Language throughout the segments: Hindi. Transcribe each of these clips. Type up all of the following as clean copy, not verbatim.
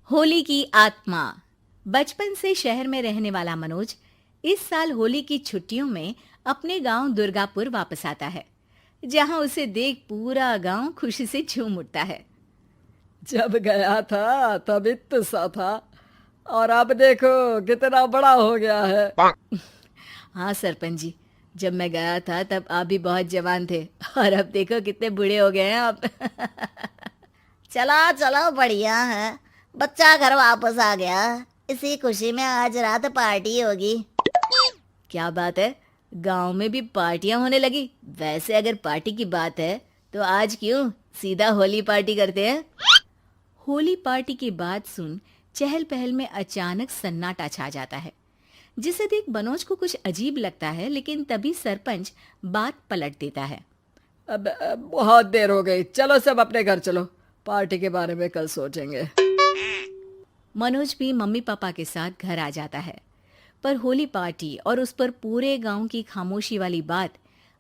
होली की आत्मा। बचपन से शहर में रहने वाला मनोज इस साल होली की छुट्टियों में अपने गांव दुर्गापुर वापस आता है, जहां उसे देख पूरा गांव खुशी से झूम उठता है। जब गया था तब इतना सा था और अब देखो कितना बड़ा हो गया है। हाँ सरपंच जी, जब मैं गया था तब आप भी बहुत जवान थे और अब देखो कितने बूढ़े हो गए हैं आप। चलो चलो बढ़िया है। बच्चा घर वापस आ गया। इसी खुशी में आज रात पार्टी होगी। क्या बात है, गांव में भी पार्टियां होने लगी। वैसे अगर पार्टी की बात है तो आज क्यों सीधा होली पार्टी करते हैं। होली पार्टी की बात सुन चहल पहल में अचानक सन्नाटा छा जाता है, जिसे देख मनोज को कुछ अजीब लगता है, लेकिन तभी सरपंच बात पलट देता है। अब बहुत देर हो गई, चलो सब अपने घर चलो, पार्टी के बारे में कल सोचेंगे। मनोज भी मम्मी पापा के साथ घर आ जाता है, पर होली पार्टी और उस पर पूरे गांव की खामोशी वाली बात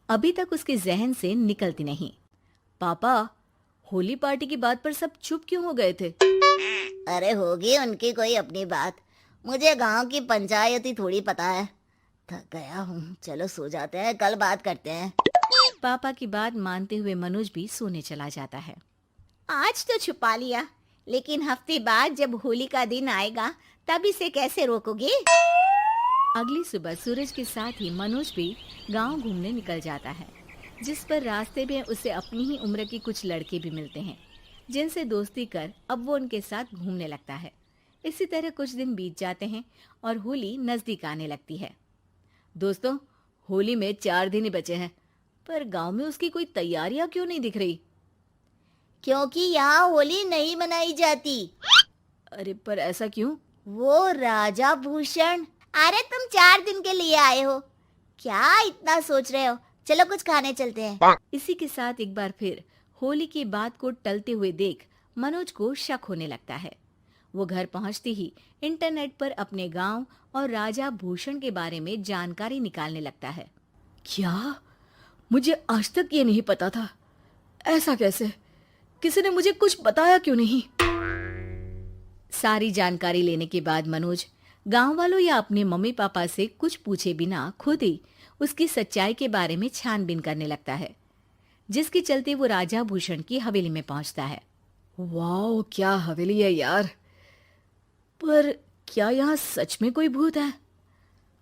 अभी तक उसके जहन से निकलती नहीं। पापा, होली पार्टी की बात पर सब चुप क्यों हो गए थे? अरे होगी उनकी कोई अपनी बात। मुझे गांव की पंचायत ही थोड़ी पता है। थक गया हूँ, चलो सो जाते हैं, कल बात करते हैं। पापा की बात मानते हुए मनोज भी सोने चला जाता है। आज तो छुपा लिया, लेकिन हफ्ते बाद जब होली का दिन आएगा तब इसे कैसे रोकोगे? अगली सुबह सूरज के साथ ही मनोज भी गांव घूमने निकल जाता है, जिस पर रास्ते में उसे अपनी ही उम्र के कुछ लड़के भी मिलते हैं, जिनसे दोस्ती कर अब वो उनके साथ घूमने लगता है। इसी तरह कुछ दिन बीत जाते हैं और होली नजदीक आने लगती है। दोस्तों, होली में 4 दिन ही बचे हैं, पर गांव में उसकी कोई तैयारियां क्यों नहीं दिख रही? क्योंकि यहाँ होली नहीं मनाई जाती। अरे पर ऐसा क्यों? वो राजा भूषण। अरे तुम 4 दिन के लिए आए हो, क्या इतना सोच रहे हो? चलो कुछ खाने चलते हैं। इसी के साथ एक बार फिर होली की बात को टलते हुए देख मनोज को शक होने लगता है। वो घर पहुंचते ही इंटरनेट पर अपने गांव और राजा भूषण के बारे में जानकारी निकालने लगता है। क्या? मुझे आज तक ये नहीं पता था। ऐसा कैसे? किसी ने मुझे कुछ बताया क्यों नहीं? सारी जानकारी लेने के बाद मनोज गांव वालों या अपने मम्मी पापा से कुछ पूछे बिना खुद ही उसकी सच्चाई के बारे में छानबीन करने लगता है, जिसके चलते वो राजा भूषण की हवेली में पहुंचता है। वाह, क्या हवेली है यार। पर क्या यहाँ सच में कोई भूत है?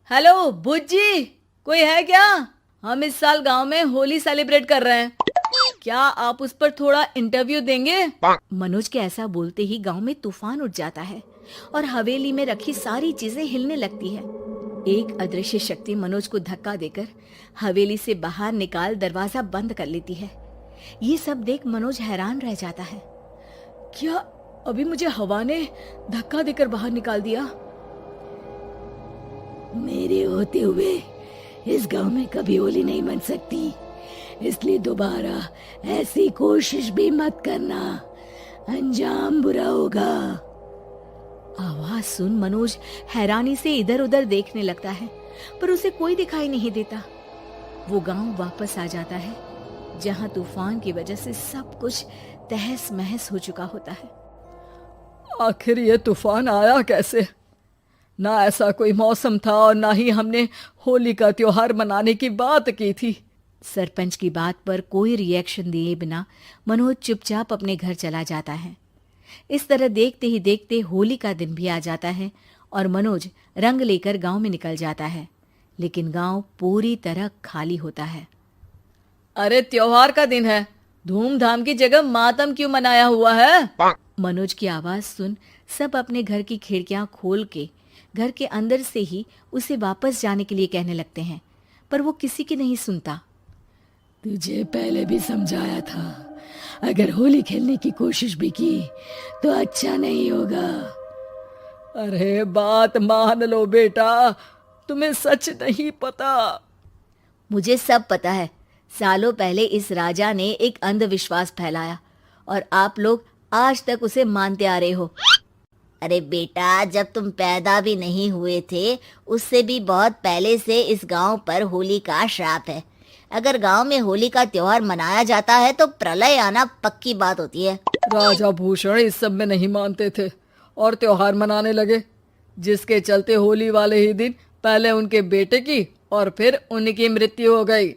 हेलो भूत जी, कोई है क्या? हम इस साल गांव में होली सेलिब्रेट कर रहे हैं, क्या आप उस पर थोड़ा इंटरव्यू देंगे? मनोज के ऐसा बोलते ही गांव में तूफान उठ जाता है और हवेली में रखी सारी चीजें हिलने लगती है। एक अदृश्य शक्ति मनोज को धक्का देकर हवेली से बाहर निकाल दरवाजा बंद कर लेती है। ये सब देख मनोज हैरान रह जाता है। क्या अभी मुझे हवा ने धक्का देकर बाहर निकाल दिया? मेरे होते हुए इस गांव में कभी होली नहीं बन सकती, इसलिए दोबारा ऐसी कोशिश भी मत करना, अंजाम बुरा होगा। आवाज सुन मनोज हैरानी से इधर उधर देखने लगता है, पर उसे कोई दिखाई नहीं देता। वो गांव वापस आ जाता है, जहां तूफान की वजह से सब कुछ तहस महस हो चुका होता है। आखिर ये तूफान आया कैसे? ना ऐसा कोई मौसम था और ना ही हमने होली का त्योहार मनाने की बात की थी। सरपंच की बात पर कोई रिएक्शन दिए बिना मनोज चुपचाप अपने घर चला जाता है। इस तरह देखते ही देखते होली का दिन भी आ जाता है और मनोज रंग लेकर गांव में निकल जाता है, लेकिन गांव पूरी तरह खाली होता है। अरे त्योहार का दिन है, धूमधाम की जगह मातम क्यों मनाया हुआ है? मनोज की आवाज सुन सब अपने घर की खिड़कियां खोल के घर के अंदर से ही उसे वापस जाने के लिए कहने लगते हैं, पर वो किसी की नहीं सुनता। तुझे पहले भी समझाया था, अगर होली खेलने की कोशिश भी की तो अच्छा नहीं होगा। अरे बात मान लो बेटा, तुम्हें सच नहीं पता। मुझे सब पता है। सालों पहले इस राजा ने एक अंधविश्वास फैलाया और आप लोग आज तक उसे मानते आ रहे हो। अरे बेटा, जब तुम पैदा भी नहीं हुए थे उससे भी बहुत पहले से इस गांव पर होली का श्राप है। अगर गांव में होली का त्योहार मनाया जाता है तो प्रलय आना पक्की बात होती है। राजा भूषण इस सब में नहीं मानते थे और त्योहार मनाने लगे, जिसके चलते होली वाले ही दिन पहले उनके बेटे की और फिर उनकी मृत्यु हो गई।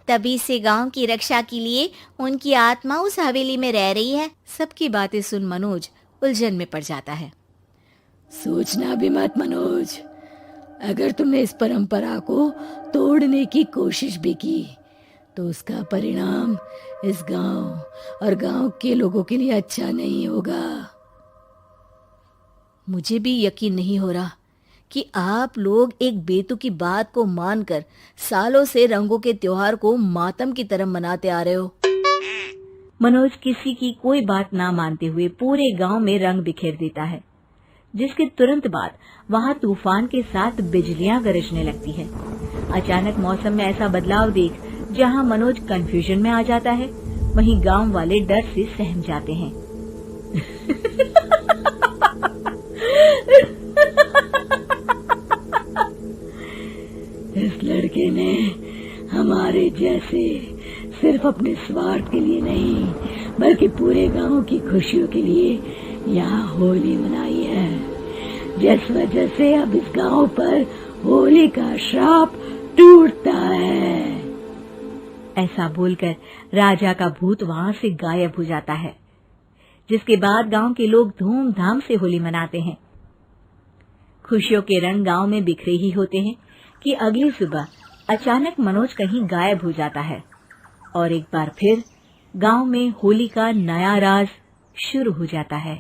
तभी से गांव की रक्षा के लिए उनकी आत्मा उस हवेली में रह रही है। सबकी बातें सुन मनोज उलझन में पड़ जाता है। सोचना भी मत मनोज, अगर तुमने इस परंपरा को तोड़ने की कोशिश भी की तो उसका परिणाम इस गांव और गांव के लोगों के लिए अच्छा नहीं होगा। मुझे भी यकीन नहीं हो रहा कि आप लोग एक बेतुकी बात को मानकर सालों से रंगों के त्योहार को मातम की तरह मनाते आ रहे हो। मनोज किसी की कोई बात ना मानते हुए पूरे गांव में रंग बिखेर देता है, जिसके तुरंत बाद वहां तूफान के साथ बिजलियां गरजने लगती है। अचानक मौसम में ऐसा बदलाव देख जहां मनोज कंफ्यूजन में आ जाता है, वहीं गांव वाले डर से सहम जाते हैं। इस लड़के ने हमारे जैसे सिर्फ अपने स्वार्थ के लिए नहीं बल्कि पूरे गांव की खुशियों के लिए यहाँ होली मनाई है, जिस वजह से अब इस गांव पर होली का श्राप टूटता है। ऐसा बोलकर राजा का भूत वहां से गायब हो जाता है, जिसके बाद गांव के लोग धूमधाम से होली मनाते हैं। खुशियों के रंग गांव में बिखरे ही होते हैं कि अगली सुबह अचानक मनोज कहीं गायब हो जाता है और एक बार फिर गांव में होली का नया राज शुरू हो जाता है।